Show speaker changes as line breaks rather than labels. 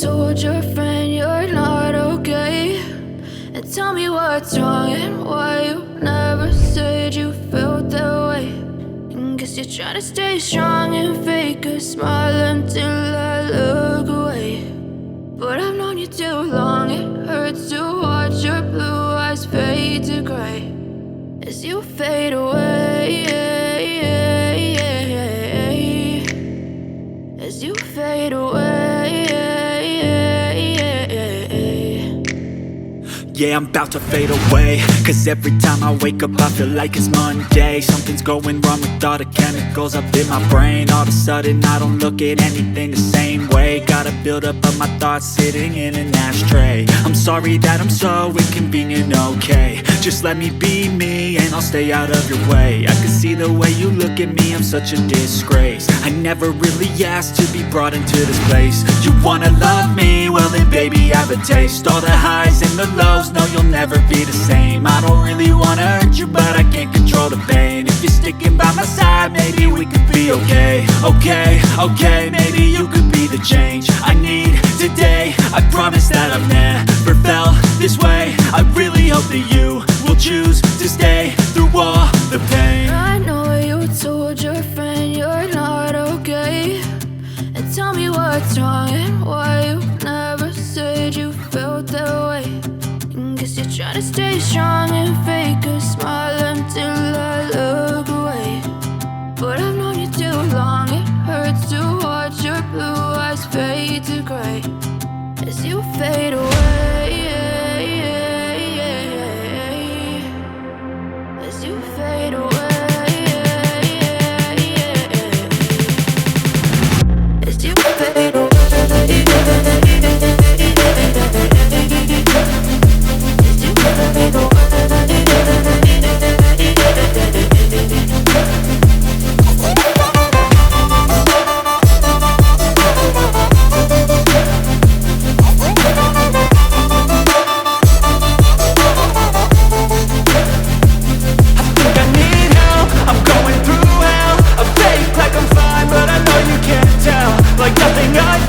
told your friend you're not okay, and tell me what's wrong and why you never said you felt that way. And guess you're trying to stay strong and fake a smile until I look away. But I've known you too long, it hurts to watch your blue eyes fade to gray as you fade away, as you fade away.
Yeah, I'm about to fade away, cause every time I wake up I feel like it's Monday. Something's going wrong with all the chemicals up in my brain. All of a sudden I don't look at anything the same way. Got a buildup of my thoughts sitting in an ashtray. I'm sorry that I'm so inconvenient, okay. Just let me be me and I'll stay out of your way. I can see the way you look at me, I'm such a disgrace. I never really asked to be brought into this place. You wanna love me? Well then baby I have a taste. All the highs and the lows, no you'll never be the same. I don't really wanna hurt you but I can't control the pain. If you're sticking by my side maybe we could be okay. Okay, maybe you could be the change I need today. I promise that I've never felt this way. I really hope that you will choose to stay through all the pain.
I know you told your friend you're not okay, and tell me what's wrong and why you never said you felt that way. And guess you're trying to stay strong and fake a smile until I look away. But I've known you too long, it hurts to watch your blue eyes fade to gray as you fade away, as you fade away, as you fade away, as you fade away.
Like nothing I